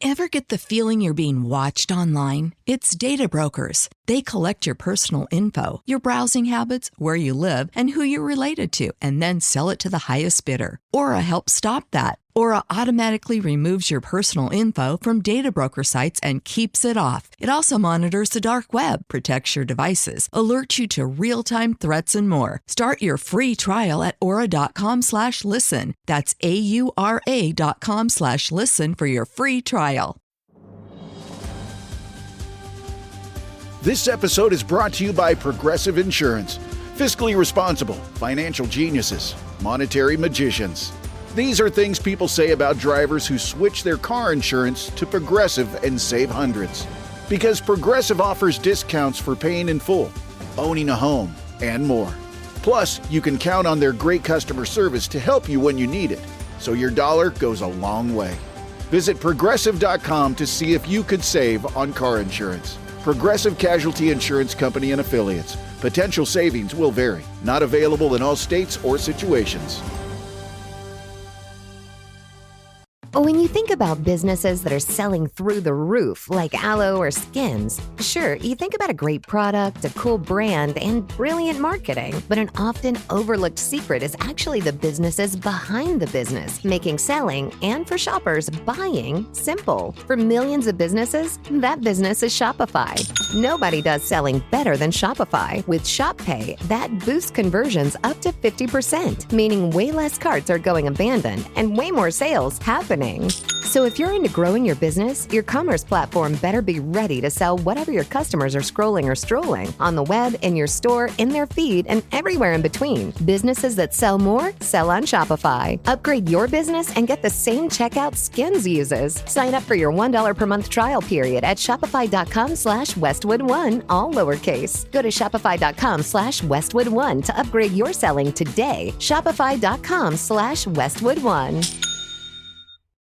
Ever get the feeling you're being watched online? It's data brokers. They collect your personal info, your browsing habits, where you live, and who you're related to, and then sell it to the highest bidder. Aura helps stop that. Aura automatically removes your personal info from data broker sites and keeps it off. It also monitors the dark web, protects your devices, alerts you to real-time threats, and more. Start your free trial at aura.com/listen. That's AURA.com/listen for your free trial. This episode is brought to you by Progressive Insurance. Fiscally responsible, financial geniuses, monetary magicians. These are things people say about drivers who switch their car insurance to Progressive and save hundreds. Because Progressive offers discounts for paying in full, owning a home, and more. Plus, you can count on their great customer service to help you when you need it, so your dollar goes a long way. Visit Progressive.com to see if you could save on car insurance. Progressive Casualty Insurance Company and Affiliates. Potential savings will vary. Not available in all states or situations. When you think about businesses that are selling through the roof, like aloe or skins, sure, you think about a great product, a cool brand, and brilliant marketing. But an often overlooked secret is actually the businesses behind the business, making selling and, for shoppers, buying simple. For millions of businesses, that business is Shopify. Nobody does selling better than Shopify. With Shop Pay, that boosts conversions up to 50%, meaning way less carts are going abandoned and way more sales happening. So if you're into growing your business, your commerce platform better be ready to sell whatever your customers are scrolling or strolling on the web, in your store, in their feed, and everywhere in between. Businesses that sell more sell on Shopify. Upgrade your business and get the same checkout Skins uses. Sign up for your $1 per month trial period at shopify.com/Westwood1, all lowercase. Go to shopify.com/Westwood1 to upgrade your selling today. Shopify.com/Westwood1.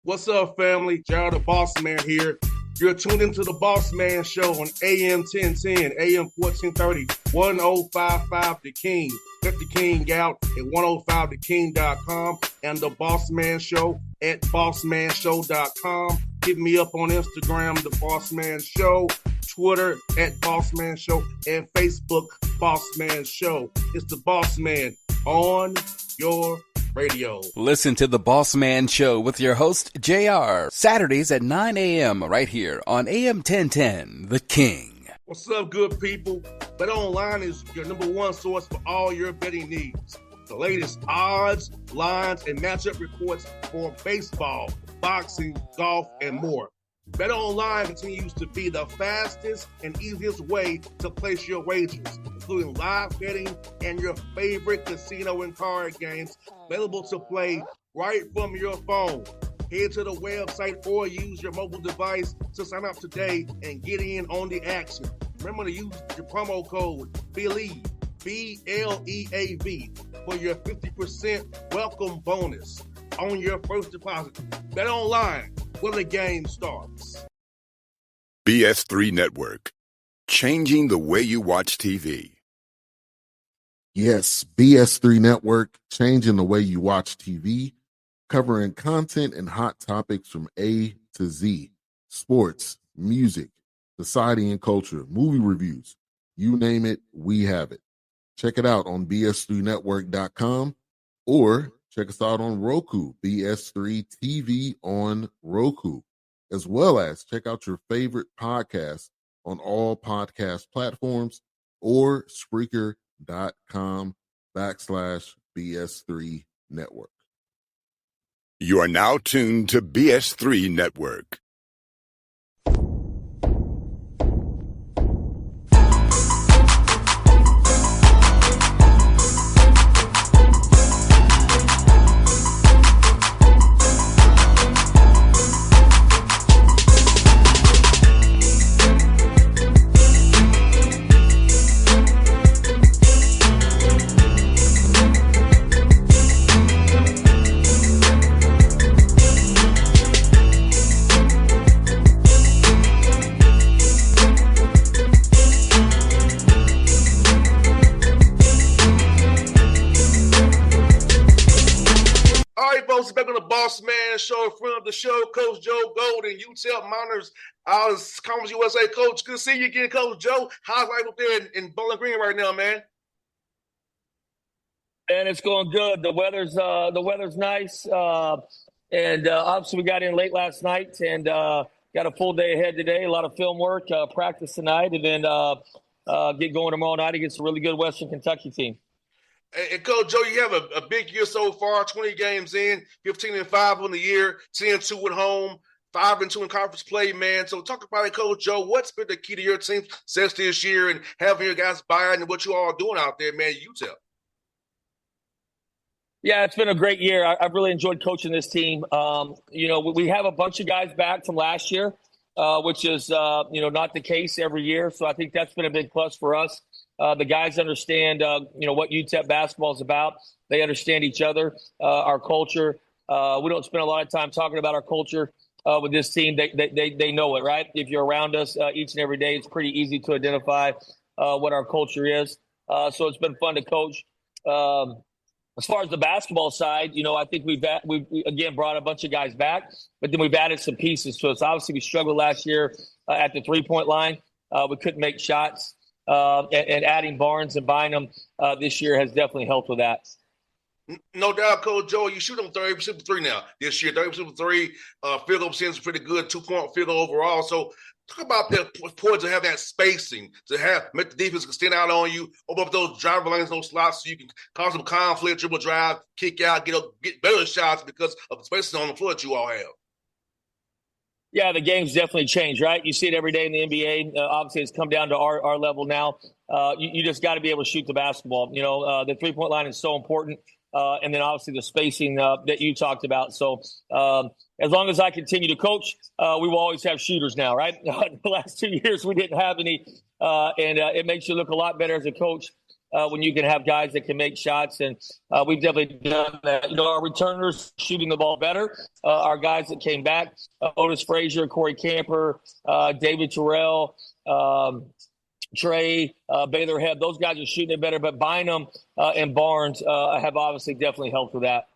What's up, family? Gerald the Bossman here. You're tuned into the Bossman Show on AM 1010, AM 1430, 1055 The King. Let the King out at 105theking.com and the Bossman Show at bossmanshow.com. Hit me up on Instagram, The Bossman Show, Twitter at Bossman Show, and Facebook, Bossman Show. It's the Bossman on your radio. Listen to the Bossman Show with your host, JR, Saturdays at 9 a.m. right here on AM 1010, The King. What's up, good people? BetOnline is your number one source for all your betting needs. The latest odds, lines, and matchup reports for baseball, boxing, golf, and more. BetOnline continues to be the fastest and easiest way to place your wagers, including live betting and your favorite casino and card games available to play right from your phone. Head to the website or use your mobile device to sign up today and get in on the action. Remember to use your promo code BELIEVE, BLEAV, for your 50% welcome bonus on your first deposit. BetOnline, where the game starts. BS3 Network, changing the way you watch TV. Yes, BS3 Network, changing the way you watch TV, covering content and hot topics from A to Z, sports, music, society and culture, movie reviews, you name it, we have it. Check it out on bs3network.com or check us out on Roku, BS3 TV on Roku, as well as check out your favorite podcast on all podcast platforms or Spreaker.com/BS3 Network. You are now tuned to BS3 Network. Man Show, friend of the show, Coach Joe Golden, UTEP Miners, Conference USA coach. Good to see you again, Coach Joe. How's life up there in Bowling Green right now, man? And it's going good. The weather's nice, and obviously we got in late last night and got a full day ahead today. A lot of film work, practice tonight, and then get going tomorrow night against a really good Western Kentucky team. And Coach Joe, you have a big year so far. 20 games in, 15-5 on the year, 10-2 at home, 5-2 in conference play, man. So talk about it, Coach Joe. What's been the key to your team's success this year and having your guys buy in and what you all are doing out there, man? You tell. Yeah, it's been a great year. I've really enjoyed coaching this team. We have a bunch of guys back from last year, which is, not the case every year. So I think that's been a big plus for us. The guys understand, what UTEP basketball is about. They understand each other, our culture. We don't spend a lot of time talking about our culture with this team. They know it, right? If you're around us each and every day, it's pretty easy to identify what our culture is. So it's been fun to coach. As far as the basketball side, I think we again brought a bunch of guys back, but then we've added some pieces to it. So obviously we struggled last year at the three-point line. We couldn't make shots, and adding Barnes and Bynum this year has definitely helped with that. No doubt, Coach Joe. You shoot on 30% from three now this year. 30% from three. Field goal percentage is pretty good. 2-point field goal overall. So talk about the importance to have that spacing, to make the defense extend out on you, open up those driver lanes, those slots, so you can cause some conflict, dribble drive, kick out, get better shots because of the spacing on the floor that you all have. Yeah, the game's definitely changed, right? You see it every day in the NBA. Obviously, it's come down to our level now. You just got to be able to shoot the basketball. The three-point line is so important. And then obviously the spacing that you talked about. So as long as I continue to coach, we will always have shooters now, right? The last 2 years we didn't have any, and it makes you look a lot better as a coach when you can have guys that can make shots. And we've definitely done that. Our returners shooting the ball better. Our guys that came back, Otis Frazier, Corey Camper, David Terrell, Trey, Baylor Heb, those guys are shooting it better, but Bynum and Barnes have obviously definitely helped with that.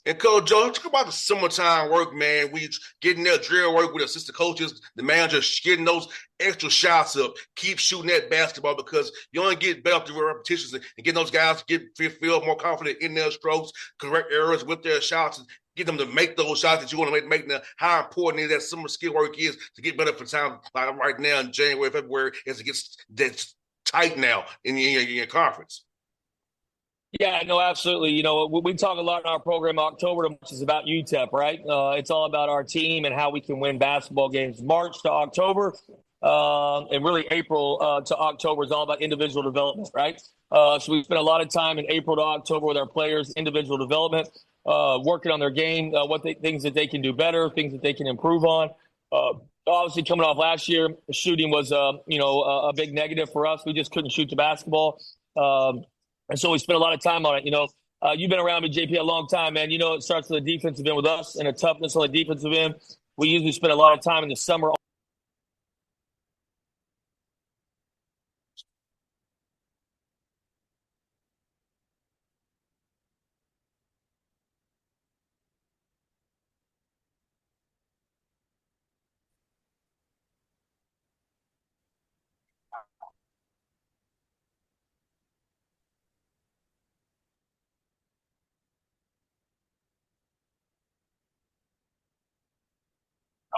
And Coach Joe, talk about the summertime work, man. We getting that drill work with assistant coaches, the manager, getting those extra shots up, keep shooting that basketball because you only get better through repetitions and getting those guys to feel more confident in their strokes, correct errors with their shots, and get them to make those shots that you want to make now. How important that summer skill work is to get better for time like right now in January, February, as it gets that tight now in your conference. Yeah, no, absolutely. We talk a lot in our program October, which is about UTEP, right? It's all about our team and how we can win basketball games. March to October, and really April to October is all about individual development, right? So we spend a lot of time in April to October with our players, individual development, working on their game, things that they can do better, things that they can improve on. Obviously, coming off last year, shooting was a big negative for us. We just couldn't shoot the basketball. And so we spent a lot of time on it. You've been around me, JP, a long time, man. It starts with the defensive end with us and a toughness on the defensive end. We usually spend a lot of time in the summer.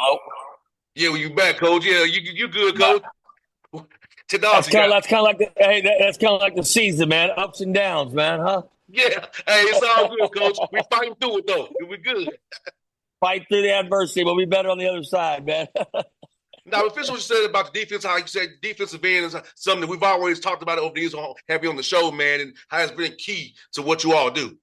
Oh, yeah, well, you back, Coach. Yeah, you good, Coach. That's kind of like the season, man. Ups and downs, man, huh? Yeah. Hey, it's all good, Coach. We fighting through it, though. We're good. Fight through the adversity, but we better on the other side, man. Now, officially, what you said about the defense, how you said defensive end is something that we've always talked about over the years, have you on the show, man, and how it's been key to what you all do.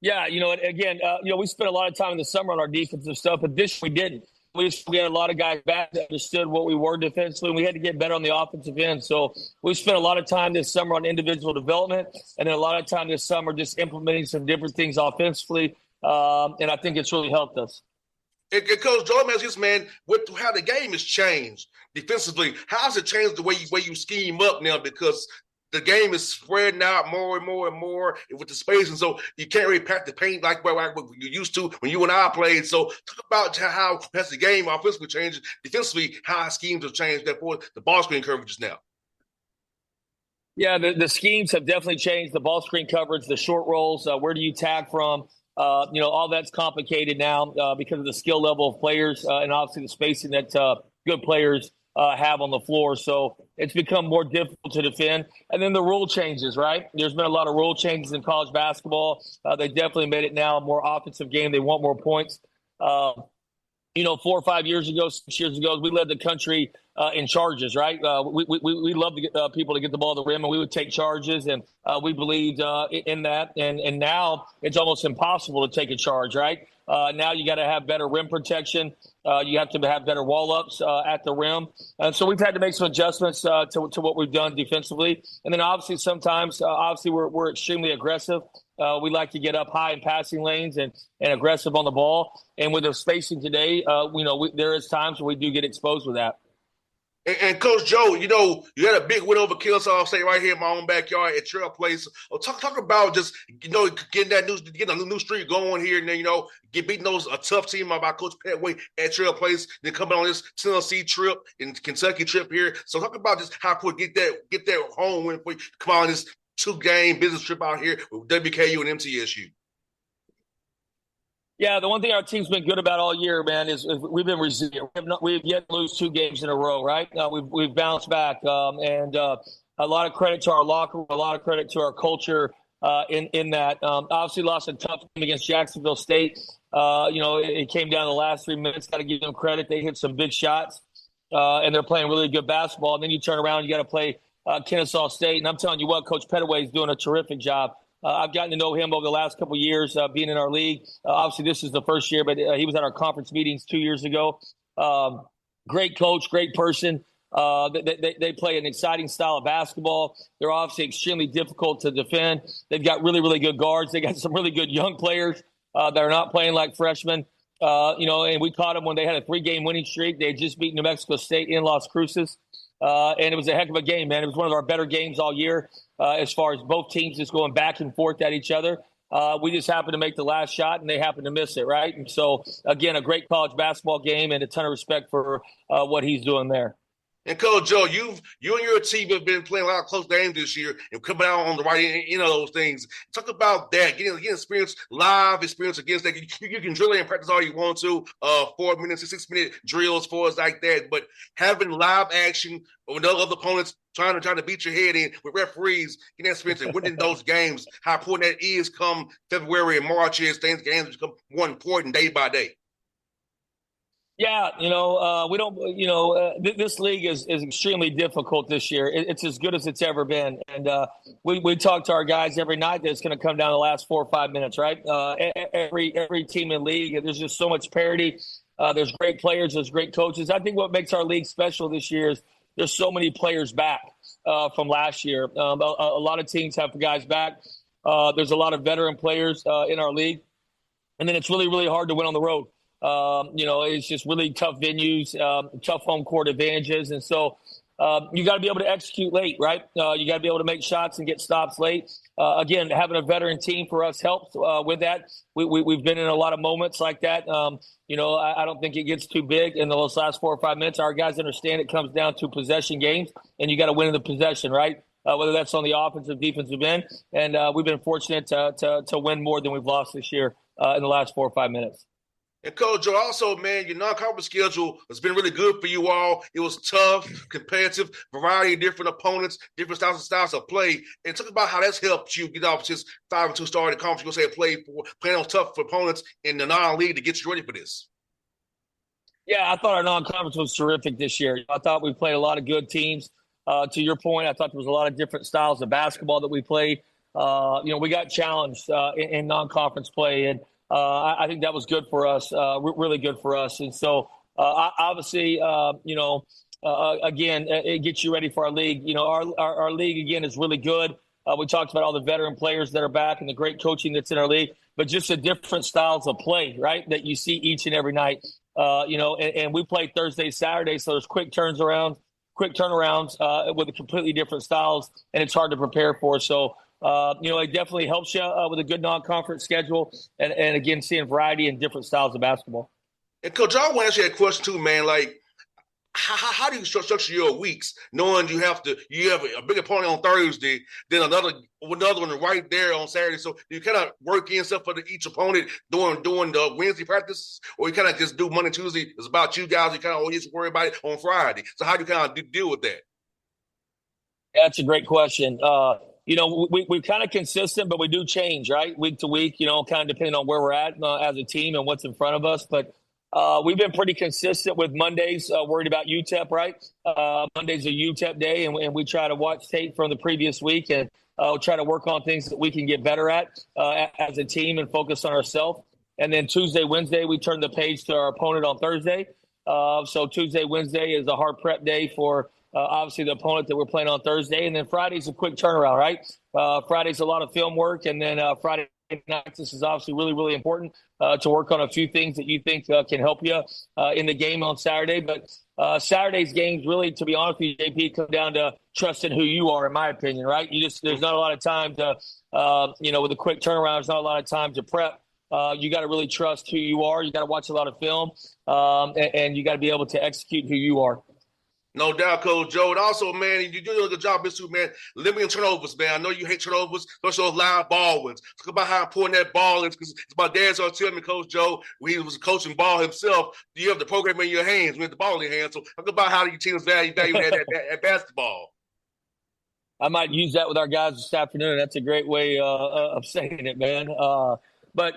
Yeah, again, we spent a lot of time in the summer on our defensive stuff, but this we didn't. We had a lot of guys back that understood what we were defensively, and we had to get better on the offensive end. So we spent a lot of time this summer on individual development, and then a lot of time this summer just implementing some different things offensively, and I think it's really helped us. And Coach Joe, man, this man, with how the game has changed defensively, how's it changed the way you scheme up now? Because the game is spreading out more and more and more with the space, and so you can't really pack the paint like you used to when you and I played. So talk about how as the game offensively changes, defensively, how schemes have changed. Therefore, the ball screen coverages now. Yeah, the schemes have definitely changed. The ball screen coverage, the short rolls, where do you tag from? All that's complicated now because of the skill level of players and obviously the spacing that good players have on the floor. So it's become more difficult to defend. And then the rule changes, right? There's been a lot of rule changes in college basketball. They definitely made it now a more offensive game. They want more points. 4 or 5 years ago, 6 years ago, we led the country in charges, right? We loved to get people to get the ball to the rim, and we would take charges, and we believed in that. And now it's almost impossible to take a charge, right? Now you got to have better rim protection. You have to have better wall-ups at the rim. And so we've had to make some adjustments to what we've done defensively. And then obviously sometimes, we're extremely aggressive. We like to get up high in passing lanes and aggressive on the ball. And with the spacing today, there is times when we do get exposed with that. And Coach Joe, you had a big win over Kennesaw State right here in my own backyard at Trail Place. Talk about just, getting a new streak going here, and then, beating a tough team by Coach Petway at Trail Place, then coming on this Tennessee trip and Kentucky trip here. So talk about just how to get that home win for you. Come on this 2-game business trip out here with WKU and MTSU. Yeah, the one thing our team's been good about all year, man, is we've been resilient. We've yet to lose 2 games in a row, right? We've bounced back, and a lot of credit to our locker room, a lot of credit to our culture in that. Obviously lost a tough game against Jacksonville State. It came down to the last 3 minutes. Got to give them credit. They hit some big shots, and they're playing really good basketball. And then you turn around, you got to play Kennesaw State. And I'm telling you what, Coach Petaway is doing a terrific job. I've gotten to know him over the last couple of years being in our league. Obviously, this is the first year, but he was at our conference meetings 2 years ago. Great coach, great person. They play an exciting style of basketball. They're obviously extremely difficult to defend. They've got really, really good guards. They got some really good young players that are not playing like freshmen. And we caught them when they had a 3-game winning streak. They had just beat New Mexico State in Las Cruces. And it was a heck of a game, man. It was one of our better games all year as far as both teams just going back and forth at each other. We just happened to make the last shot, and they happened to miss it, right? And so, again, a great college basketball game and a ton of respect for what he's doing there. And Coach Joe, you and your team have been playing a lot of close games this year and coming out on the right end of those things. Talk about that, getting live experience against that. You can drill and practice all you want to, 4-minute to 6-minute drills for us like that. But having live action with other opponents trying to beat your head in with referees, getting that experience and winning those games, how important that is come February and March as games become more important day by day. Yeah, we don't. This league is extremely difficult this year. It's as good as it's ever been, and we talk to our guys every night that it's going to come down to the last 4 or 5 minutes, right? Every team in the league, there's just so much parity. There's great players, there's great coaches. I think what makes our league special this year is there's so many players back from last year. A lot of teams have guys back. There's a lot of veteran players in our league, and then it's really, really hard to win on the road. It's just really tough venues, tough home court advantages. And so you got to be able to execute late, right? You got to be able to make shots and get stops late. Again, having a veteran team for us helps with that. We've been in a lot of moments like that. I don't think it gets too big in those last 4 or 5 minutes. Our guys understand it comes down to possession games, and you got to win in the possession, right? Whether that's on the offensive, defensive end. And we've been fortunate to win more than we've lost this year in the last 4 or 5 minutes. And Coach Joe, also, man, your non-conference schedule has been really good for you all. It was tough, competitive, variety of different opponents, different styles of play. And talk about how that's helped you get off just 5-2 start in the conference. You're going to say playing on tough opponents in the non-league to get you ready for this. Yeah, I thought our non-conference was terrific this year. I thought we played a lot of good teams. To your point, I thought there was a lot of different styles of basketball that we played. We got challenged in non-conference play, and I think that was good for us, really good for us. And so, obviously, again, it gets you ready for our league. Our league, again, is really good. We talked about all the veteran players that are back and the great coaching that's in our league, but just the different styles of play, right, that you see each and every night. And we play Thursday, Saturday, so there's quick turns around, quick turnarounds with completely different styles, and it's hard to prepare for. So, it definitely helps you with a good non-conference schedule and again, seeing variety and different styles of basketball. And Coach, I want to ask you a question too, man. Like, how do you structure your weeks, knowing you have a big opponent on Thursday, then another one right there on Saturday? So do you kind of work in stuff for each opponent doing the Wednesday practices, or you kind of just do Monday, Tuesday? It's about you guys. You kind of always worry about it on Friday. So how do you kind of deal with that? That's a great question. We're kind of consistent, but we do change, right? Week to week, kind of depending on where we're at as a team and what's in front of us. But we've been pretty consistent with Mondays, worried about UTEP, right? Monday's a UTEP day, and we try to watch tape from the previous week and try to work on things that we can get better at as a team and focus on ourselves. And then Tuesday, Wednesday, we turn the page to our opponent on Thursday. So Tuesday, Wednesday is a hard prep day for obviously the opponent that we're playing on Thursday. And then Friday's a quick turnaround, right? Friday's a lot of film work. And then Friday nights, this is obviously really, really important to work on a few things that you think can help you in the game on Saturday. But Saturday's games really, to be honest with you, JP, come down to trusting who you are, in my opinion, right? There's not a lot of time to, with a quick turnaround, there's not a lot of time to prep. You got to really trust who you are. You got to watch a lot of film, and you got to be able to execute who you are. No doubt, Coach Joe. And also, man, you do a good job, too, man. Limiting turnovers, man. I know you hate turnovers, especially those live ball wins. Talk about how important that ball is, because it's my dad's always telling me, Coach Joe, when he was coaching ball himself, you have the program in your hands, you have the ball in your hands. So talk about how your teams value that basketball. I might use that with our guys this afternoon. That's a great way of saying it, man. But,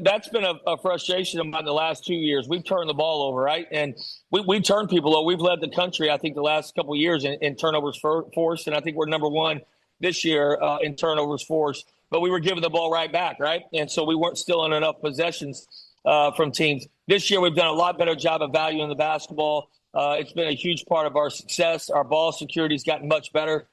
that's been a frustration of mine the last 2 years. We've turned the ball over, right? And we turned people over. We've led the country, I think, the last couple of years in turnovers forced. And I think we're number one this year in turnovers forced. But we were giving the ball right back, right? And so we weren't still in enough possessions from teams. This year, we've done a lot better job of valuing the basketball. It's been a huge part of our success. Our ball security's gotten much better.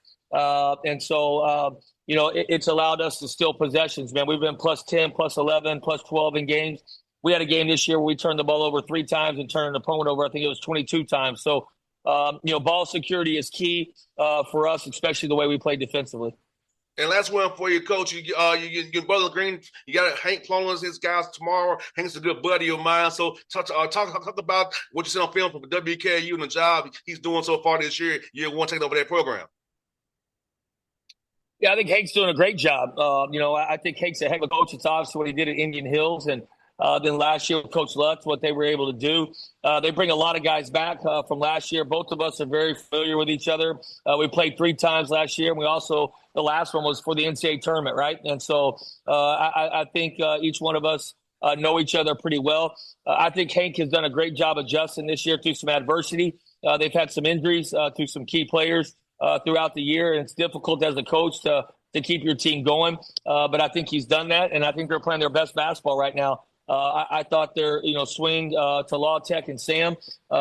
It's allowed us to steal possessions, man. We've been plus 10, plus 11, plus 12 in games. We had a game this year where we turned the ball over 3 times and turned an opponent over, I think it was 22 times. So, ball security is key for us, especially the way we play defensively. And last one for you, Coach. You get Brother Green. You got Hank Clones, his guys tomorrow. Hank's a good buddy of mine. So talk about what you see on film from WKU and the job he's doing so far this year. Year one, taking over that program. Yeah, I think Hank's doing a great job. I think Hank's a heck of a coach. It's obviously what he did at Indian Hills. And then last year with Coach Lutz, what they were able to do. They bring a lot of guys back from last year. Both of us are very familiar with each other. We played 3 times last year. And we also, the last one was for the NCAA tournament, right? And so I think each one of us know each other pretty well. I think Hank has done a great job adjusting this year through some adversity. They've had some injuries to some key players throughout the year, and it's difficult as a coach to keep your team going. But I think he's done that, and I think they're playing their best basketball right now. I thought their swing to Law Tech and Sam,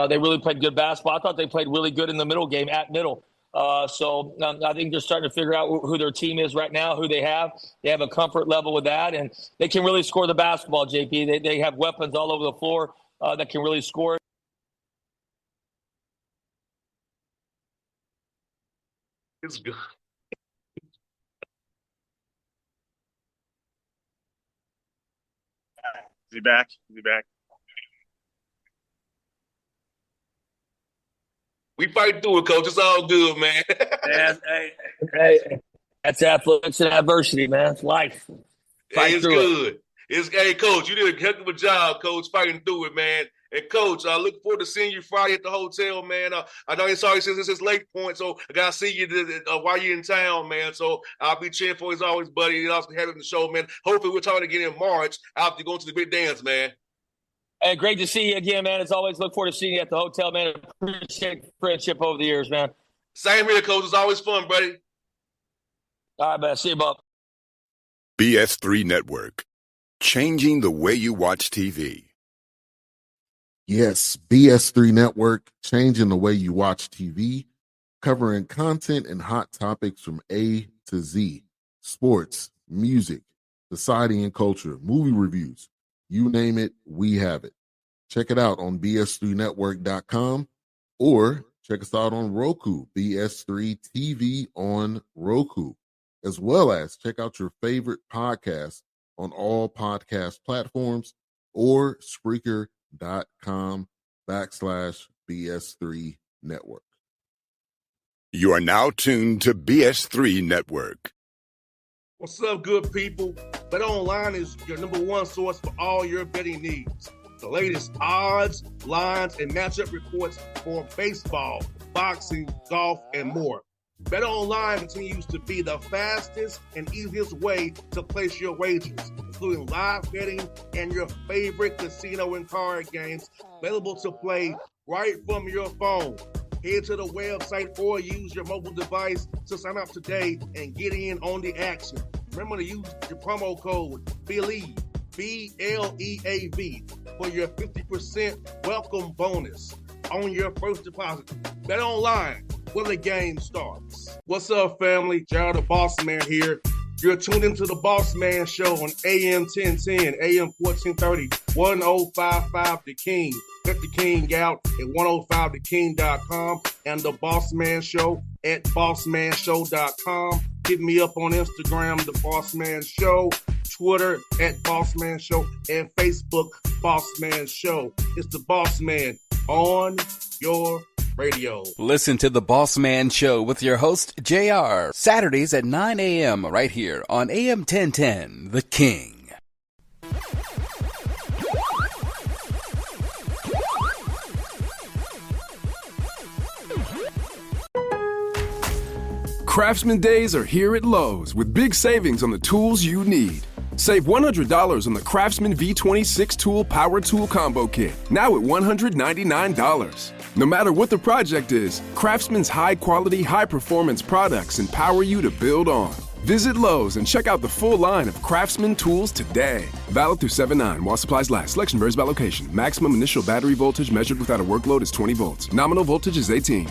they really played good basketball. I thought they played really good in the middle game at middle. So I think they're starting to figure out who their team is right now, who they have. They have a comfort level with that, and they can really score the basketball, JP. They have weapons all over the floor that can really score. It's good. Is he back? We fight through it, Coach. It's all good, man. Hey, that's athletics and adversity, man. It's life. Hey, it's good. Hey, Coach, you did a heck of a job, Coach, fighting through it, man. And, Coach, I look forward to seeing you Friday at the hotel, man. I know it's already since it's late point, so I got to see you while you're in town, man. So I'll be cheering for you as always, buddy. And also having the show, man. Hopefully we're talking again in March after going to the big dance, man. Hey, great to see you again, man. As always, look forward to seeing you at the hotel, man. Appreciate friendship over the years, man. Same here, Coach. It's always fun, buddy. All right, man. See you, Bob. BS3 Network. Changing the way you watch TV. Yes, BS3 Network, changing the way you watch TV, covering content and hot topics from A to Z, sports, music, society and culture, movie reviews, you name it, we have it. Check it out on bs3network.com or Check us out on Roku, BS3 TV on Roku, as well as check out your favorite podcast on all podcast platforms or Spreaker.com/BS3 Network. You are now tuned to BS3 Network. What's up, good people? Bet Online is your number one source for all your betting needs. The latest odds, lines, and matchup reports for baseball, boxing, golf, and more. Bet Online continues to be the fastest and easiest way to place your wagers, including live betting and your favorite casino and card games available to play right from your phone. Head to the website or use your mobile device to sign up today and get in on the action. Remember to use your promo code BELIEVE, BLEAV, for your 50% welcome bonus on your first deposit. Bet Online, where the game starts. What's up, family? Jared the Bossman here. You're tuned into the Bossman Show on AM 1010, AM 1430, 1055 The King. Check The King out at 105theking.com and the Bossman Show at bossmanshow.com. Hit me up on Instagram, The Bossman Show, Twitter at Bossman Show, and Facebook, Bossman Show. It's the Bossman on your radio. Listen to The Bossman Show with your host, JR, Saturdays at 9 a.m. right here on AM 1010, The King. Craftsman Days are here at Lowe's with big savings on the tools you need. Save $100 on the Craftsman V26 Tool Power Tool Combo Kit, now at $199. No matter what the project is, Craftsman's high-quality, high-performance products empower you to build on. Visit Lowe's and check out the full line of Craftsman tools today. Valid through 7/9 while supplies last. Selection varies by location. Maximum initial battery voltage measured without a workload is 20 volts. Nominal voltage is 18.